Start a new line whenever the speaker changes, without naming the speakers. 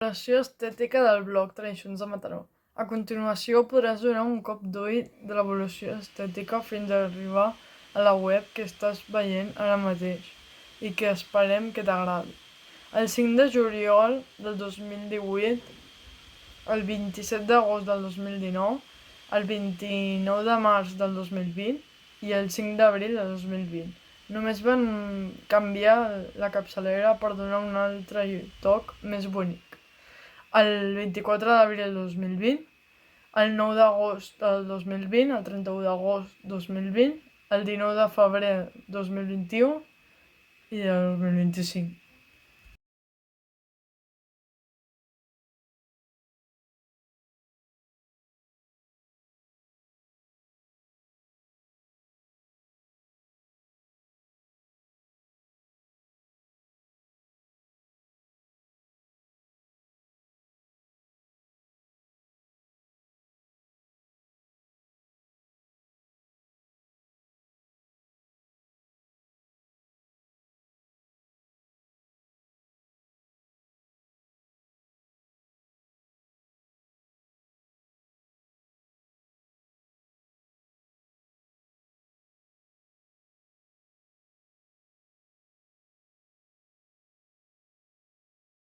Valoració estètica del blog Tradicions de Mataró. A continuació podràs donar un cop d'ull de l'evolució estètica fins a arribar a la web que estàs veient ara mateix i que esperem que t'agradi. El 5 de juliol del 2018, el 27 d'agost del 2019, el 29 de març del 2020 i el 5 d'abril del 2020. Només van canviar la capçalera per donar un altre toc més bonic. El 24 d'abril del 2020, el 9 d'agost del 2020, el 31 d'agost 2020, el 19 de febrer 2021 i el 2025.